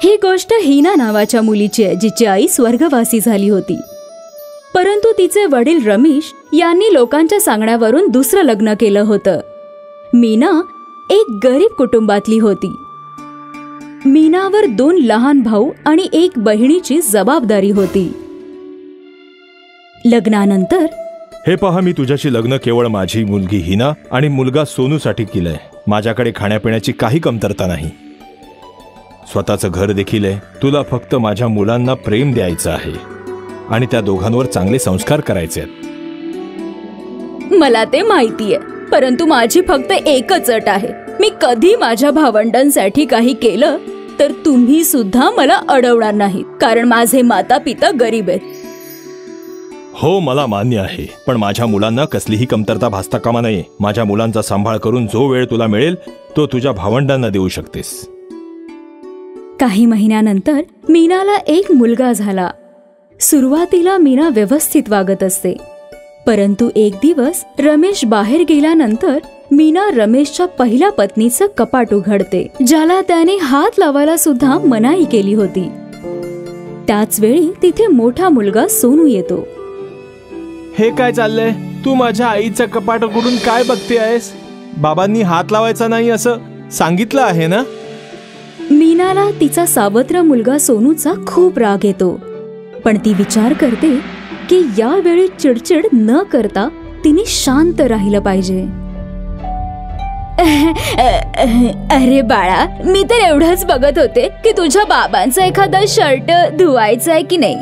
ही गोष्ट हिना नावाच्या मुलीची आहे, जिची आई स्वर्गवासी झाली होती. परंतु तिचे वडील रमेश यांनी लोकांच्या सांगण्यावरून दुसरं लग्न केलं होतं. मीना एक गरीब कुटुंबातली होती. मीनावर 2 लहान भाऊ आणि 1 बहिणीची जबाबदारी होती. लग्नानंतर, हे पहा, मी तुझ्याशी लग्न केवळ माझी मुलगी हिना आणि मुलगा सोनूसाठी केलंय. माझ्याकडे खाण्यापिण्याची काही कमतरता नाही. स्वतःचं घर देखील आहे. तुला फक्त माझ्या मुलांना प्रेम द्यायचं आहे आणि त्या दोघांवर चांगले संस्कार करायचे आहेत. मला ते माहितीये, परंतु माझी फक्त एकच अट आहे. मी कधी माझ्या भावंडांसाठी काही केलं तर तुम्ही सुद्धा मला अडवणार नाहीत, कारण माझे माता पिता गरीब आहेत. हो, मला मान्य आहे, पण माझ्या मुलांना कसलीही कमतरता भासता कामा नये. माझ्या मुलांचा सांभाळ करून जो वेळ तुला मिळेल तो तुझ्या भावंडांना देऊ शकतेस. काही महिन्यानंतर मीनाला एक मुलगा झाला. सुरुवातीला मीना व्यवस्थित वागत असते, परंतु एक दिवस रमेश बाहेर गेल्यानंतर मीना रमेशच्या पहिल्या पत्नीचं कपाट उघडते, ज्याला त्याने हात लावायला सुद्धा मनाई केली होती. त्याच वेळी तिथे मोठा मुलगा सोनू येतो. हे काय चाललंय? तू माझ्या आईचं कपाट उघडून काय बघते आहेस? बाबांनी हात लावायचा नाही असं सांगितलं आहे ना? मीनाला तिचा सावत्र मुलगा सोनूचा खूप राग येतो, पण ती विचार करते की यावेळी चिडचिड न करता तिने शांत राहिलं पाहिजे. अरे बाळा, मी तर एवढंच बघत होते की तुझ्या बाबांचा एखादा शर्ट धुवायचा आहे की नाही.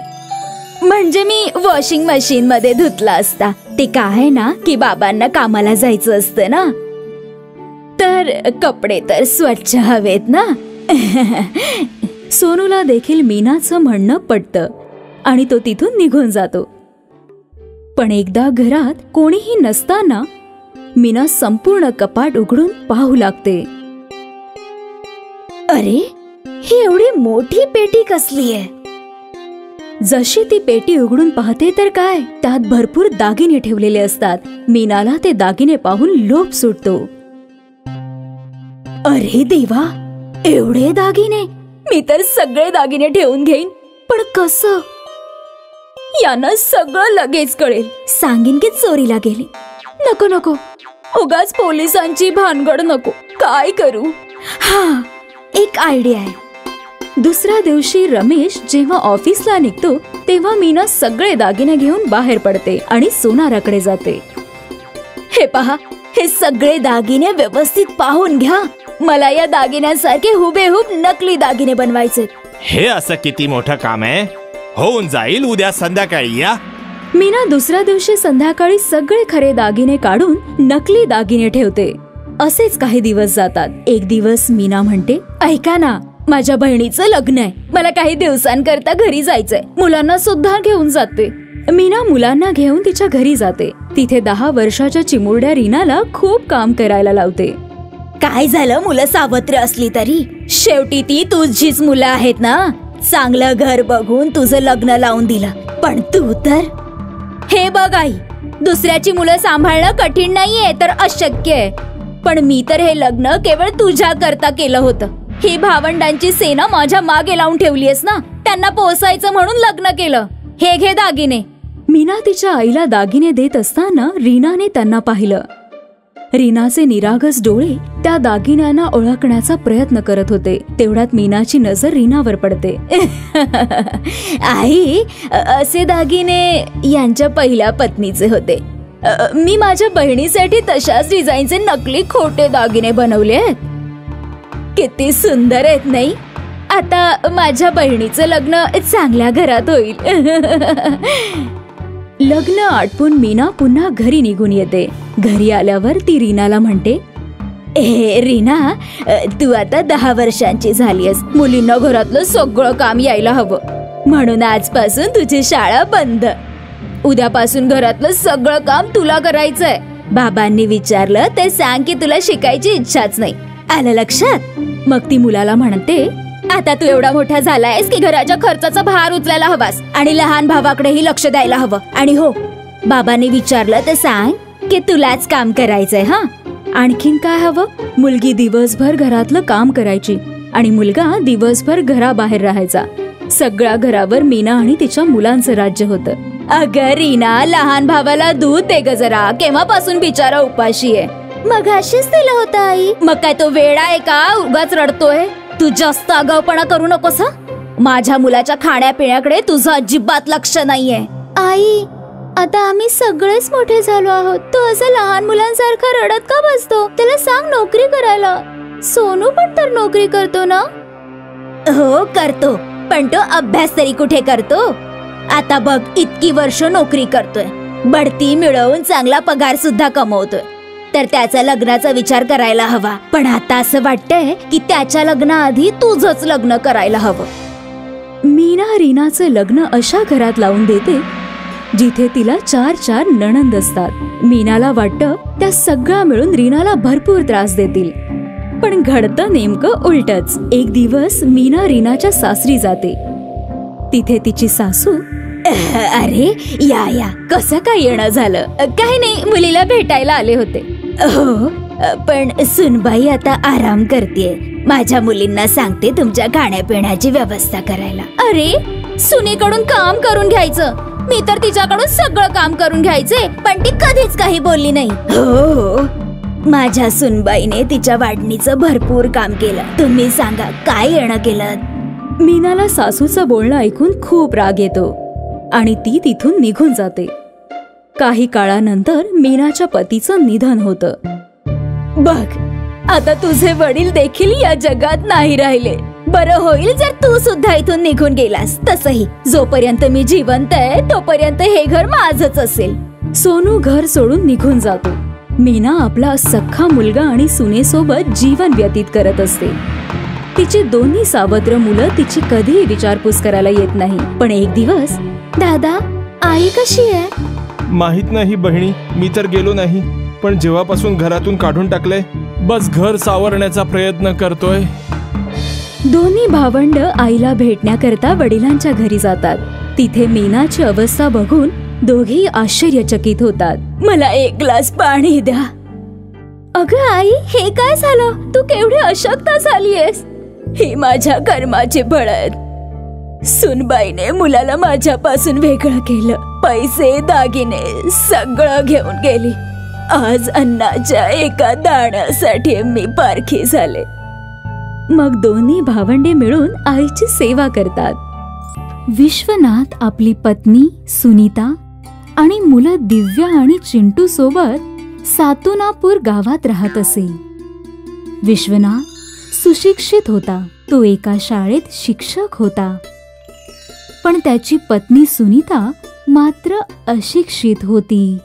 म्हणजे मी वॉशिंग मशीन मध्ये धुतला असता. ते काय आहे ना की बाबांना कामाला जायचं असतं ना, तर कपडे तर स्वच्छ हवेत ना. सोनूला देखील मीनाचं म्हणणं पटतं आणि तो तिथून निघून जातो. पण एकदा घरात कोणीही नसताना मीना संपूर्ण कपाट उघडून पाहू लागते. अरे, ही एवढी मोठी पेटी कसली आहे? जशी ती पेटी उघडून पाहते तर काय, त्यात भरपूर दागिने ठेवलेले असतात. मीनाला ते दागिने पाहून लोभ सुटतो. अरे देवा, एवढे दागिने! मी तर सगळे दागिने ठेवून घेईन, पण कसं? यांना सगळं लगेच कळेल. सांगीन की चोरीला गेली. नको नको, उगाच पोलिसांची भानगड नको. काय करू? हा, एक आयडिया आहे. दुसऱ्या दिवशी रमेश जेव्हा ऑफिसला निघतो तेव्हा मीना सगळे दागिने घेऊन बाहेर पडते आणि सोनाराकडे जाते. हे पहा, हे सगळे दागिने व्यवस्थित पाहून घ्या. मला या दागिन्यांसारखे हुबेहूब नकली दागिने बनवायचे. हे असं किती मोठं काम आहे? होऊन जाईल, उद्या संध्याकाळी या. मीना दुसऱ्या दिवशी संध्याकाळी सगळे खरे दागिने काढून नकली दागिने ठेवते. असेच काही दिवस जातात. एक दिवस मीना म्हणते, ऐका ना, माझ्या बहिणीचं लग्न आहे. मला काही दिवसांकरता घरी जायचंय. मुलांना सुद्धा घेऊन जाते. मीना मुलांना घेऊन तिच्या घरी जाते. तिथे 10 वर्षाच्या चिमुरड्या रीनाला खूप काम करायला लावते. काय झालं, मुलं सावत्र असली तरी शेवटी ती तुझीच मुलं आहेत ना. चांगलं घर बघून तुझं लग्न लावून दिलं, पण तू तर. हे बघ आई, दुसऱ्याची मुलं सांभाळणं कठीण नाहीये तर अशक्य आहे, पण मी तर हे लग्न केवळ तुझ्या करता केलं होतं. ही भावंडांची सेना माझ्या मागे लावून ठेवलीयस ना, त्यांना पोसायचं म्हणून लग्न केलं. हे घे दागिने. मीना तिच्या आईला दागिने देत असताना रीनाने त्यांना पाहिलं. रीनाचे निरागस डोळे त्या दागिन्यांना ओळखण्याचा प्रयत्न करत होते. तेवढ्यात मीनाची नजर रीनावर पडते. आई, असे दागिने यांच्या पहिल्या पत्नीचे होते. मी माझ्या बहिणीसाठी तशाच डिझाईनचे नकली खोटे दागिने बनवले आहेत. किती सुंदर आहेत नाही? आता माझ्या बहिणीचं लग्न चांगल्या घरात होईल. लग्न आटपून मीना पुन्हा घरी निघून येते. घरी आल्यावर ती रीनाला म्हणते, ए रीना, तू आता 10 वर्षांची झालीयस. मुलींना घरातलं सगळं काम यायला हवं, म्हणून आजपासून तुझी शाळा बंद. उद्यापासून घरातलं सगळं काम तुला करायचंय. बाबांनी विचारलं तर सांग की तुला शिकायची इच्छाच नाही. आलं लक्षात? मग ती मुलाला म्हणते, आता तू एवढा मोठा झालायस की घराच्या खर्चाचा भार उचलायला हवास आणि लहान भावाकडेही लक्ष द्यायला हवं. आणि हो, बाबांनी विचारलं तर सांग की तुलाच काम करायचंय. हा, आणखीन काय हवं? मुलगी दिवसभर घरातलं काम करायची आणि मुलगा दिवसभर घराबाहेर राहायचा. सगळ्या घरावर मीना आणि तिच्या मुलांचं राज्य होतं. अगं रीना, लहान भावाला दूध दे ग जरा, केव्हापासून बिचारा उपाशी आहे. मगाशीच दिलं होतं आई. मग काय तो वेडा आहे का, उगाच रडतोय? तू जास्त आगाऊपणा करू नकोस हं. माझ्या मुलाच्या खाण्यापिण्याकडे तुझं अजिबात लक्ष नाहीये. आई, आता आम्ही सगळेच मोठे झालो आहोत. तो असं लहान मुलांसारखा रडत का बसतो? त्याला सांग नोकरी करायला. सोनू पण तर नोकरी करतो ना? हो करतो, पण तो अभ्यास तरी कुठे करतो? आता बघ, इतकी वर्ष नोकरी करतोय, बढती मिळवून चांगला पगार सुद्धा कमवतोय, तर त्याचा लग्नाचा विचार करायला हवा. पण आता असं वाटतंय की त्याच्या लग्नाआधी तुझंच लग्न करायला हवं. मीना रीनाचं लग्न अशा घरात लावून देते जिथे तिला 4 नणंद असतात. मीनाला वाटतं त्या सगळ्या मिळून रीनाला भरपूर त्रास देतील, पण घडतं नेमकं उलटच. एक दिवस मीना रीनाच्या सासरी जाते. तिथे तिची सासू, अरे या या, कसं काय येणं झालं? काही नाही, मुलीला भेटायला आले होते. हो, पण सुनबाई आता आराम करतेय. माझ्या मुलींना सांगते तुमच्या खाण्यापिण्याची व्यवस्था करायला. अरे, सुनेकडून काम करून घ्यायचं. मी तर तिच्याकडून सगळं काम करून घ्यायचे, पण ती कधीच काही बोलली नाही. हो, माझ्या सुनबाईने तिच्या वाढणीचं भरपूर काम केलं. तुम्ही सांगा काय येणं केलं? मीनाला सासूचं बोलणं ऐकून खूप राग येतो आणि ती तिथून निघून जाते. काही काळानंतर मीनाच्या पतीचं निधन होतं. बघ, आता तुझे वडील देखील या जगात नाही राहिले. बरं होईल जर तू सुद्धा इथून निघून गेलास. तसही जोपर्यंत मी जिवंत आहे तोपर्यंत हे घर माझंच असेल. सोनू घर सोडून निघून जातो. मीना आपला सख्खा मुलगा आणि सुनेसोबत जीवन व्यतीत करत असते. तिची दोन्ही सावत्र मुलं तिची कधीही विचारपूस करायला येत नाही. पण एक दिवस, दादा, आई कशी आहे? माहित नाही बहिणी, मी तर गेलो नाही. पण जेव्हापासून घरातून काढून टाकलंय, बस घर सावरण्याचा प्रयत्न करतोय. दोन्ही भावंड आईला भेटण्याकरता वडिलांच्या घरी जातात. तिथे मीनाची अवस्था बघून दोघेही आश्चर्यचकित होतात. मला एक ग्लास पाणी द्या. अगं आई, हे काय झालं? तू केवढी अशक्त झालीयस? ही माझ्या कर्माची फळं आहेत. सुनबाईने मुलाला माझ्यापासून वेगळं केलं. पैसे, दागिने सगळं घेऊन गेली. आज अन्नाच्या एका दाण्यासाठी मी पारखी झाले. मग दोन्ही भावंडे मिळून आईची सेवा करतात. विश्वनाथ आपली पत्नी सुनीता आणि मुलं दिव्या आणि चिंटू सोबत सातुनापूर गावात राहत असे. विश्वनाथ सुशिक्षित होता. तो एका शाळेत शिक्षक होता. पण त्याची पत्नी सुनीता मात्र अशिक्षित होती.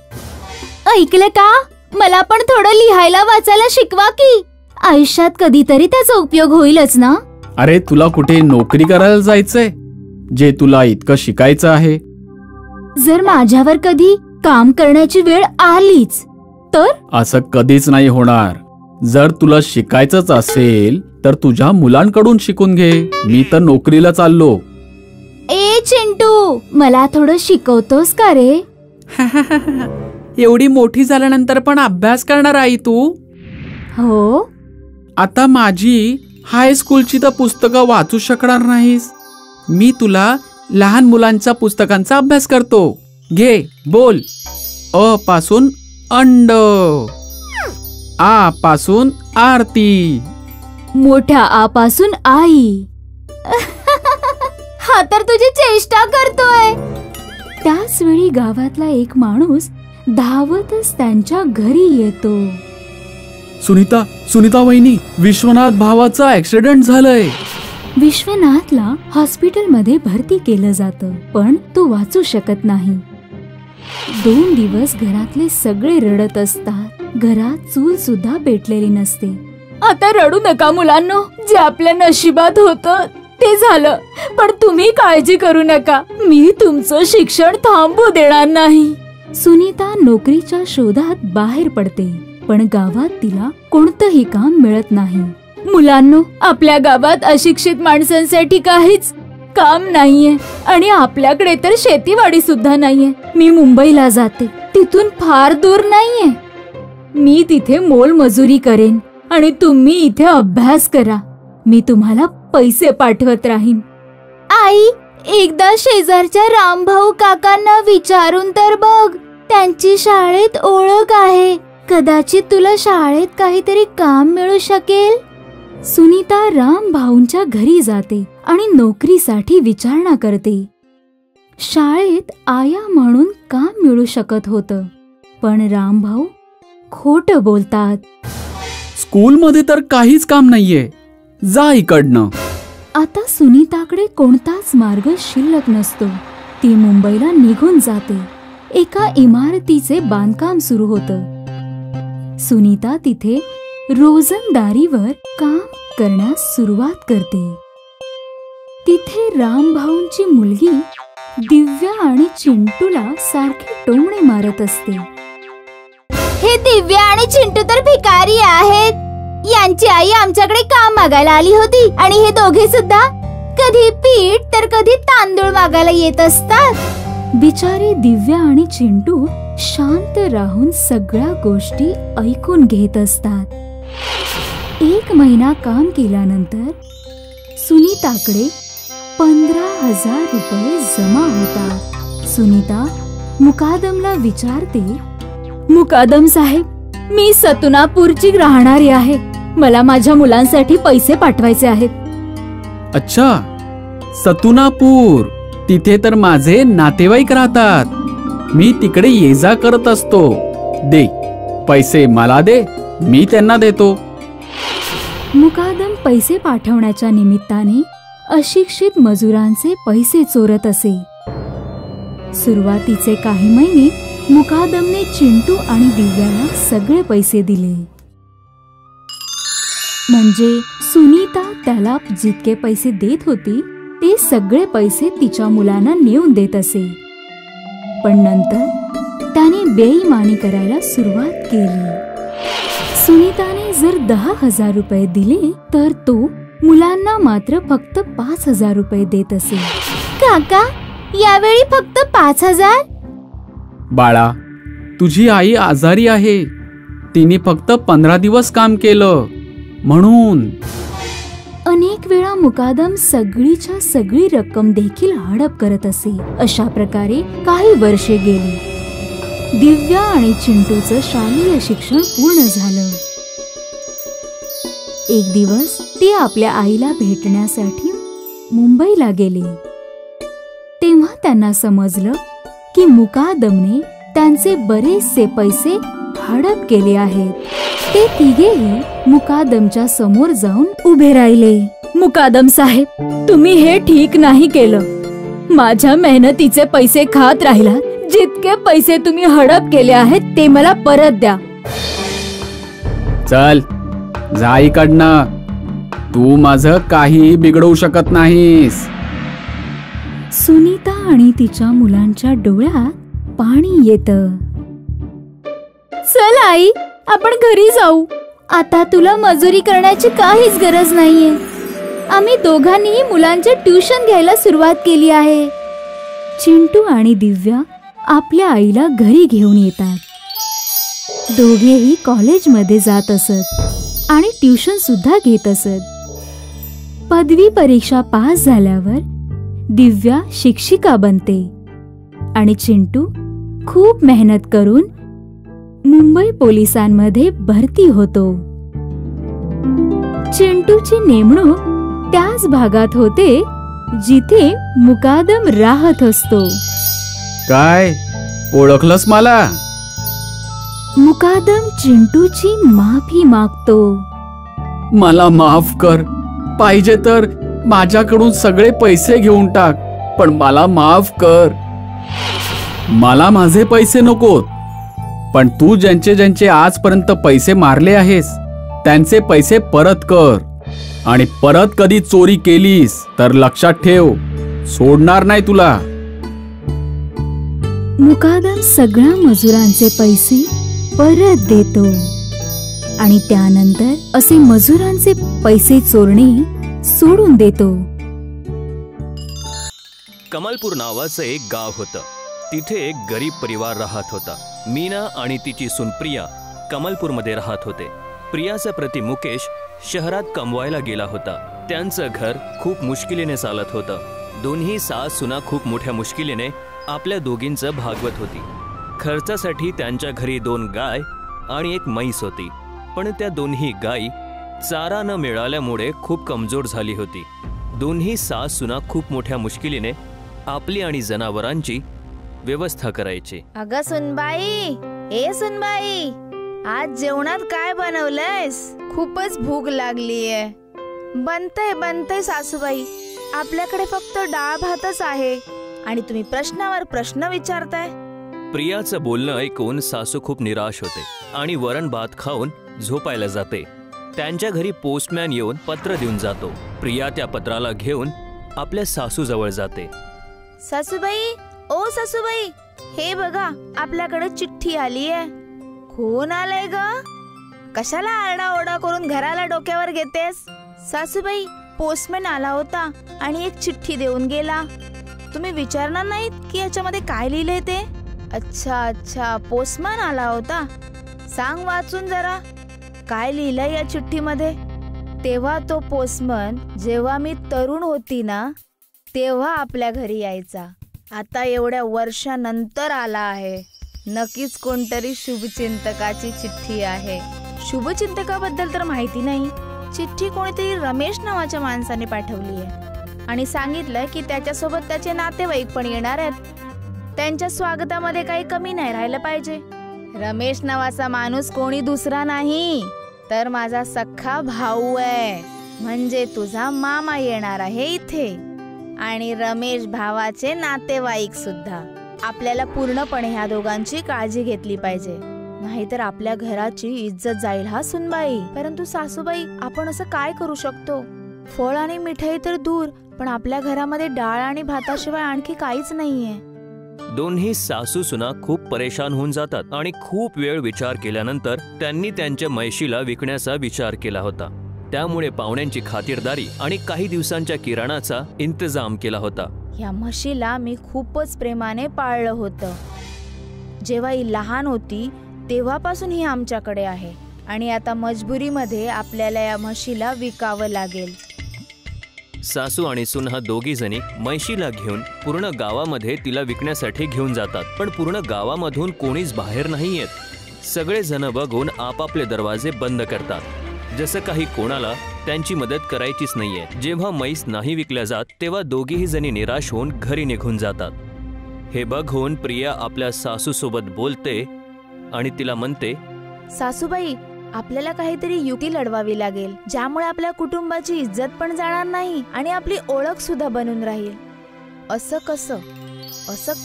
ऐकलं का? मला पण थोडं लिहायला वाचायला शिकवा की. आयुष्यात कधीतरी त्याचा उपयोग होईलच ना. अरे, तुला कुठे नोकरी करायला जायचंय जे तुला इतकं शिकायचं आहे? जर माझ्यावर कधी काम करण्याची वेळ आलीच तर? असं कधीच नाही होणार. जर तुला शिकायचंच असेल तर तुझ्या मुलांकडून शिकून घे. मी तर नोकरीला चाललो. ए चिंटू, मला थोडं शिकवतोस का रे? एवढी मोठी झाल्यानंतर पण अभ्यास करणार आई तू? हो. आता माझी हायस्कूलची तर पुस्तकं वाचू शकणार नाहीस. मी तुला लहान मुलांच्या पुस्तकांचा अभ्यास करतो. घे, बोल. अ पासून अंड, आ पासून आरती, मोठ्या आ पासून आई. हा तर तुझी चेष्टा करतोय. त्याच वेळी गावातला एक माणूस धावतच त्यांच्या घरी येतो. सुनीता, सुनीता वहिनी, विश्वनाथ भावाचा ऍक्सिडेंट झालंय. विश्वनाथला हॉस्पिटलमध्ये भरती केलं जातं, पण तो वाचू शकत नाही. 2 दिवस घरातले सगळे रडत असतात. घरात चूल सुद्धा पेटलेली नसते. आता रडू नका मुलांनो, जे आपल्या नशिबात होतं ते झालं. पण तुम्ही काळजी करू नका, मी तुमचं शिक्षण थांबू देणार नाही. सुनीता नोकरीच्या शोधात बाहेर पडते, पण गावात तिला कोणतंही काम मिळत नाही. मुलांनो, आपल्या गावात अशिक्षित माणसांसाठी काहीच काम नाहीये आणि आपल्याकडे तर शेतीवाडी सुद्धा नाहीये. मी मुंबईला जाते, तिथून फार दूर नाहीये. मी तिथे मोलमजुरी करेन आणि तुम्ही इथे अभ्यास करा. मी तुम्हाला पैसे पाठवत राहीन. आई, एकदा शेजारच्या रामभाऊ काकांना विचारून तर बघ, त्यांची शाळेत ओळख आहे. कदाचित तुला शाळेत काहीतरी काम मिळू शकेल. सुनीता रामभाऊंच्या घरी जाते आणि नोकरीसाठी विचारणा करते. शाळेत आया म्हणून काम मिळू शकत होतं, पण रामभाऊ खोटं बोलतात. स्कूलमध्ये तर काहीच काम नाहीये, जा इकडनं. आता सुनीताकडे कोणताच मार्ग शिल्लक नसतो. ती मुंबईला निघून जाते. एका इमारतीचे बांधकाम सुरू होतं. सुनीता तिथे रोजंदारीवर काम करण्यास सुरुवात करते. तिथे रामभाऊंची मुलगी दिव्या आणि चिंटूला सारखी टोमणे मारत असते. हे दिव्या आणि चिंटू तर भिकारी आहेत. यांची आई आमच्याकडे काम मागायला आली होती आणि हे दोघे सुद्धा कधी पीठ तर कधी तांदूळ मागायला येत असतात. बिचारे दिव्या आणि चिंटू शांत राहून सगळ्या गोष्टी ऐकून घेत असतात. 1 महिना काम केल्यानंतर सुनीताकडे 15,000 रुपये जमा होतात. सुनीता मुकादमला विचारते, मुकादम साहेब, मी सतुनापूरची राहणारी आहे. मला माझ्या मुलांसाठी पैसे पाठवायचे आहेत. अच्छा, सतुनापूर, तिथे तर माझे नातेवाईक राहतात. मी तिकडे ये जा करत असतो. दे पैसे, मला दे, मी त्यांना देतो. मुकादम पैसे पाठवण्याच्या निमित्ताने अशिक्षित मजुरांचे पैसे चोरत असे. सुरुवातीचे काही महिने मुकादमने चिंटू आणि दिव्याला सगळे पैसे दिले. म्हणजे सुनीता त्याला जितके पैसे देत होती ते सगळे पैसे तिच्या मुलांना नेऊन देत असे. पण नंतर त्याने बेईमानी करायला सुरुवात केली. सुनीताने जर 10,000 रुपये दिले तर तो मुलांना मात्र फक्त 5,000 रुपये देत असे. काका, यावेळी फक्त 5,000? बाळा, तुझी आई आजारी आहे. तिने फक्त 15 दिवस काम केलं म्हणून. अनेक वेळा मुकादम सगळीच्या सगळी रक्कम देखील हडप करत असे. अशा प्रकारे काही वर्षे गेली. दिव्या आणि चिंटूचं शालेय शिक्षण पूर्ण झालं. एक दिवस ते आपल्या आईला भेटण्यासाठी मुंबईला गेले. तेव्हा त्यांना समजलं की मुकादमने त्यांचे बरेचसे पैसे हडप केले आहेत. ते तिघेही मुकादमच्या समोर जाऊन उभे राहिले. मुकादम साहेब, तुम्ही हे ठीक नाही केलं. माझ्या मेहनतीचे पैसे खात राहिलात. जितके पैसे तुम्ही हडप केले आहेत ते मला परत द्या. चल, जा इकडनं. तू माझं काही बिघडवू शकत नाहीस. सुनीता आणि तिच्या मुलांच्या डोळ्यात पाणी येतं. चल आई, आपण घरी जाऊ. आता तुला मजुरी करण्याची काहीच गरज नाहीये. आम्ही दोघांनीही मुलांचे ट्युशन घ्यायला सुरुवात केली आहे. चिंटू आणि दिव्या आपल्या आईला घरी घेऊन येतात. दोघेही कॉलेजमध्ये जात असत आणि ट्युशन सुद्धा घेत असत. पदवी परीक्षा पास झाल्यावर दिव्या शिक्षिका बनते आणि चिंटू खूप मेहनत करून मुंबई पोलिसांमध्ये भरती होतो. चिंटूची नेमणूक त्याच भागात होते जिथे मुकादम राहत असतो. काय, ओळखलंस मला? मुकादम चिंटूची माफी मागतो. मला माफ कर. पाहिजे तर माझ्याकडून सगळे पैसे घेऊन टाक, पण मला माफ कर. मला माझे पैसे नकोत, पण तू ज्यांचे ज्यांचे आजपर्यंत पैसे मारले आहेस त्यांचे पैसे परत कर. आणि परत कधी चोरी केलीस तर लक्षात ठेव, सोडणार नाही तुला. मुकादम सगळ्या मजुरांचे पैसे परत देतो आणि त्यानंतर असे मजुरांचे पैसे चोरणे सोडून देतो. कमलपूर नावाचं एक गाव होतं. तिथे एक गरीब परिवार राहत होता. मीना आणि तिची सून प्रिया कमलपूरमध्ये राहत होते. प्रियाचा पती मुकेश शहरात कमवायला गेला होता. त्यांचं घर खूप मुश्किलीने चालत होतं. दोन्ही सास-सुना खूप मोठ्या मुश्किलीने आपल्या दोघींचं भागवत होती. खर्चासाठी त्यांच्या घरी 2 गाय आणि 1 म्हैस होती. पण त्या दोन्ही गायी चारा न मिळाल्यामुळे खूप कमजोर झाली होती. दोन्ही सास-सुना खूप मोठ्या मुश्किलीने आपली आणि जनावरांची व्यवस्था करायची. अगं सुनबाई, ए सुनबाई, आज जेवणात काय बनवलंयस? खूपच भूक लागलीये. बनतंय सासूबाई. आपल्याकडे फक्त डाळ भातच आहे आणि तुम्ही प्रश्नावर प्रश्न विचारताय. प्रियाचं बोलणं ऐकून सासू खूप निराश होते आणि वरण भात खाऊन झोपायला जाते. त्यांच्या घरी पोस्टमॅन येऊन पत्र देऊन जातो. प्रिया त्या पत्राला घेऊन आपल्या सासूजवळ जाते. सासूबाई, ओ सासूबाई, हे बघा, आपल्याकडे चिठ्ठी आलीये. कोण आलंय ग? कशाला आरडाओरडा करून घराला डोक्यावर घेतेस? सासूबाई, पोस्टमॅन आला होता आणि एक चिठ्ठी देऊन गेला. तुम्ही विचारणार नाहीत की याच्यामध्ये काय लिहिलंय ते? अच्छा, पोस्टमॅन आला होता. सांग वाचून जरा, काय लिहिलंय या चिठ्ठीमध्ये? तेव्हा तो पोस्टमन, जेव्हा मी तरुण होती ना, तेव्हा आपल्या घरी यायचा. आता एवढ्या वर्षानंतर आला आहे. नक्कीच कोणतरी शुभचिंतकाची चिठ्ठी आहे. शुभचिंतकाबद्दल तर माहिती नाही. चिठ्ठी कोणीतरी रमेश नावाच्या माणसाने पाठवली आहे आणि सांगितलंय की त्याच्यासोबत त्याचे नातेवाईक पण येणार आहेत. त्यांच्या स्वागतामध्ये काही कमी नाही राहिलं पाहिजे. रमेश नावाचा माणूस कोणी दुसरा नाही तर माझा सख्खा भाऊ आहे. म्हणजे तुझा मामा येणार आहे इथे आणि रमेश भावाचे नातेवाईक सुद्धा. आपल्याला पूर्णपणे ह्या दोघांची काळजी घेतली पाहिजे, नाहीतर आपल्या घराची इज्जत जाईल हा सुनबाई. परंतु सासूबाई, आपण असं काय करू शकतो? फळ आणि मिठाई तर दूर, पण आपल्या घरामध्ये डाळ आणि भाताशिवाय आणखी काहीच नाहीये. दोन्ही सासू सुना खूप परेशान होऊन जातात आणि खूप वेळ विचार केल्यानंतर त्यांनी त्यांच्या म्हैशीला विकण्याचा विचार केला होता. त्यामुळे पाहुण्यांची खातिरदारी आणि काही दिवसांच्या किराणाचा इंतजाम केला होता. या म्हशीला मी खूपच प्रेमाने पाळलं होतं. जेव्हा ही लहान होती तेव्हापासून ही आमच्याकडे आहे आणि आता मजबुरीमध्ये आपल्याला या म्हशीला विकावं लागेल. सासू आणि सुना दोघी जणी म्हैशीला घेऊन पूर्ण गावामध्ये तिला विकण्यासाठी घेऊन जातात. पण पूर्ण गावामधून कोणीच बाहेर नाही येत. सगळे जण बघून आपापले दरवाजे बंद करतात, जसं काही कोणाला त्यांची मदत करायचीच नाहीये. जेव्हा म्हैस नाही विकल्या जात तेव्हा दोघीही जणी निराश होऊन घरी निघून जातात. हे बघून प्रिया आपल्या सासू सोबत बोलते आणि तिला म्हणते, सासूबाई, आपल्याला काहीतरी युक्ती लढवावी लागेल, ज्यामुळे आपल्या कुटुंबाची इज्जत पण जाणार नाही आणि आपली ओळख सुद्धा बनून राहील. असं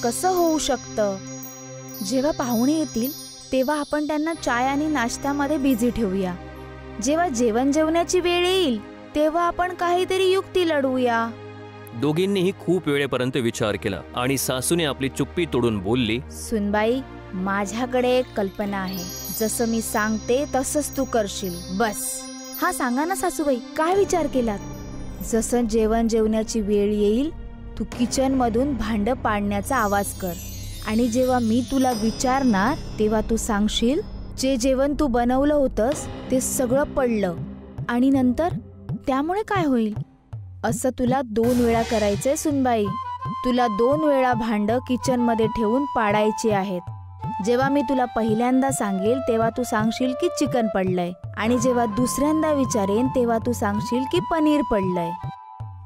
कसं होऊ शकतं? जेव्हा पाहुणे येतील तेव्हा आपण त्यांना चाय आणि नाश्त्यामध्ये बिझी ठेवूया. जेव्हा जेवणाची वेळ येईल तेव्हा आपण काहीतरी युक्ती लढवूया. दोघींनीही खूप वेळेपर्यंत विचार केला आणि सासूने आपली चुप्पी तोडून बोलली, सुनबाई, माझ्याकडे एक कल्पना आहे. जसं मी सांगते तसंच तू करशील, बस. हा सांगा ना सासूबाई, काय विचार केलात? जसं जेवणाची वेळ येईल तू किचन मधून भांड पाडण्याचा आवाज कर आणि जेव्हा मी तुला विचारणार तेव्हा तू सांगशील, जे जेवण तू बनवलं होतंस ते सगळं पडलं. आणि नंतर त्यामुळे काय होईल? असं तुला 2 वेळा करायचंय सुनबाई. तुला 2 वेळा भांड किचन मध्ये ठेवून पाडायची आहेत. जेव्हा मी तुला पहिल्यांदा सांगेल तेव्हा तू सांगशील की चिकन पडलंय आणि जेव्हा दुसऱ्यांदा विचारेन तेव्हा तू सांगशील की पनीर पडलंय.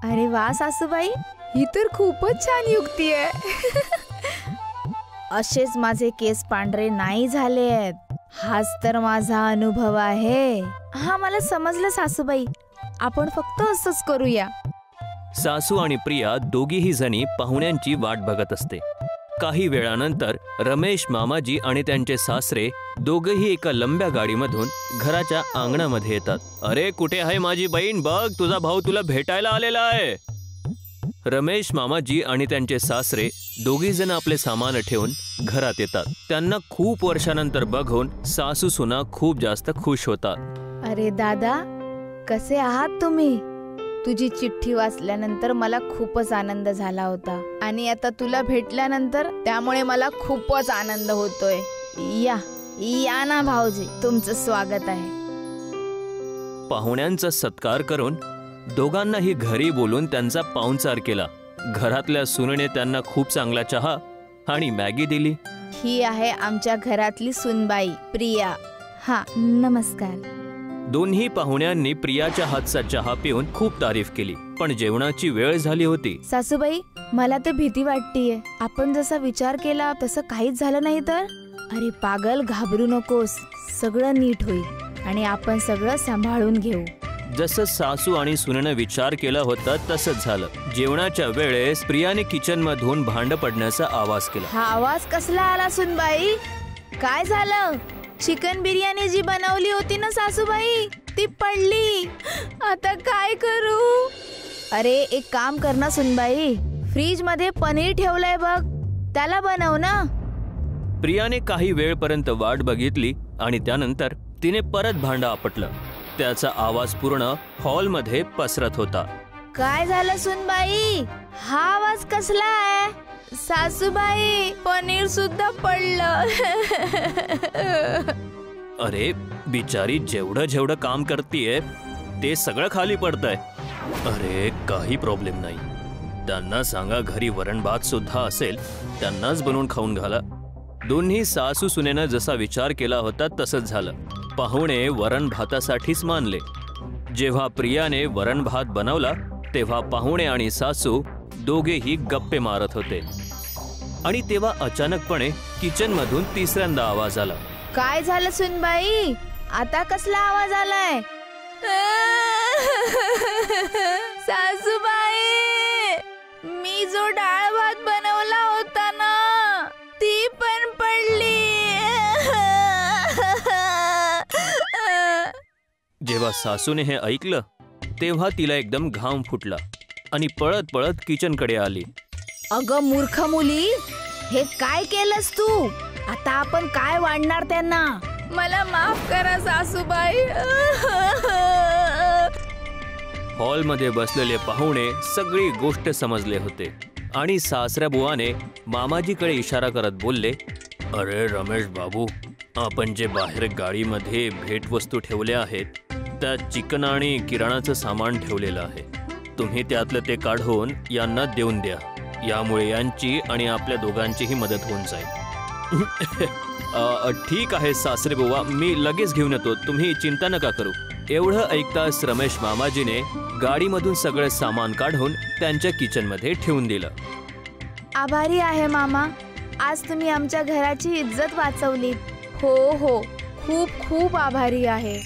अरे वा सासूबाई, ही तर खूपच छान युक्ती आहे. असेच माझे केस पांढरे नाही झाले आहेत. हाच तर माझा अनुभव आहे. हा, मला समजलं सासूबाई. आपण फक्त असंच करूया. सासू आणि प्रिया दोघीही जणी पाहुण्यांची वाट बघत असते. काही वेळानंतर रमेश मामाजी आणि त्यांचे सासरे दोघेही एका लंब्या गाडीमधून घराच्या अंगणामध्ये येतात. अरे, कुठे आहे माझी बहीण? बघ, तुझा भाऊ तुला भेटायला आलेला आहे. रमेश मामाजी आणि त्यांचे सासरे दोघी जण आपले सामान ठेवून घरात येतात. त्यांना खूप वर्षानंतर बघून सासू सुना खूप जास्त खुश होतात. अरे दादा, कसे आहात तुम्ही? तुझी चिठ्ठी वाचल्यानंतर मला खूपच आनंद झाला होता आणि आता तुला भेटल्यानंतर त्यामुळे मला खूपच आनंद होतोय. या ना भाऊजी, तुमचं स्वागत आहे. पाहुण्यांचा सत्कार करून दोघांनाही घरी बोलून त्यांचा पाहुणचार केला. घरातल्या सुनेने त्यांना खूप चांगला चहा आणि मॅगी दिली. ही आहे आमच्या घरातली सुनबाई प्रिया. हा, नमस्कार. दोन्ही पाहुण्यांनी प्रियाच्या हातचा चहा पिऊन खूप तारीफ केली. पण जेवणाची वेळ झाली होती. सासूबाई, मला तर भीती वाटतीये. आपण जसा विचार केला तसं काहीच झालं नाही तर? अरे पागल, घाबरू नकोस. सगळं नीट होईल आणि आपण सगळं सांभाळून घेऊ. जसं सासू आणि सुनेनं विचार केला होता तसंच झालं. जेवणाच्या वेळेस प्रियाने किचन मधून भांड पडण्याचा आवाज केला. हा आवाज कसला आला सुनबाई? काय झालं? चिकन बिर्याणी जी बनवली होती ना सासूबाई, ती पडली. आता काय करू? अरे एक काम कर ना सुनबाई, फ्रीज मध्ये पनीर ठेवलंय बघ, त्याला बनव ना. प्रियाने काही वेळपर्यंत वाट बघितली आणि त्यानंतर तिने परत भांड आपटलं. त्याचा आवाज पूर्ण हॉलमध्ये पसरत होता. काय झालं सुनबाई? हा आवाज कसला आहे? सासूबाई, पनीर सुद्धा पडलं. अरे बिचारी, जेवढं काम करतीये ते सगळं खाली पडतंय. अरे काही प्रॉब्लेम नाही, त्यांना सांगा घरी वरण भात सुद्धा असेल, त्यांनाच बनवून खाऊन घाला. दोन्ही सासू सुनेनं जसा विचार केला होता तसंच झालं. पाहुणे वरण भातासाठीच मानले. जेव्हा प्रियाने वरण भात बनवला तेव्हा पाहुणे आणि सासू दोघेही गप्पे मारत होते. आणि तेव्हा अचानकपणे किचन मधून तिसऱ्यांदा आवाज आला. काय झालं सुनबाई? आता कसला आवाज आलाय? सासूबाई, मी जो डाळ भात बनवला होता ना, ती पण पडली. जेव्हा सासूने हे ऐकलं तेव्हा तिला एकदम घाम फुटला आणि पळत पळत किचनकडे आली. अगं मूर्ख मुली, हे काय केलंस तू? आता आपण काय वाढणार त्यांना? मला माफ करा सासूबाई. हॉलमध्ये बसलेले पाहुणे सगळी गोष्ट समजले होते आणि सासऱ्या बुवाने मामाजीकडे इशारा करत बोलले, अरे रमेश बाबू, आपण जे बाहेर गाडीमध्ये भेटवस्तू ठेवल्या आहेत त्यात चिकन आणि किराणाचं सामान ठेवलेलं आहे. तुम्ही त्यातलं ते काढून यांना देऊन द्या. यामुळे यांची आणि आपल्या दोघांचीही मदत होऊन जाईल. ठीक आहे सासरे बुवा, मी लगेच घेऊन येतो, तुम्ही चिंता नका करू. एवढं ऐकताच रमेश मामाजीने गाडीमधून सगळं सामान काढून त्यांच्या किचनमध्ये ठेवून दिलं. आभारी आहे मामा, आज तुम्ही आमच्या घराची इज्जत वाचवली. हो हो, खूप खूप आभारी आहे.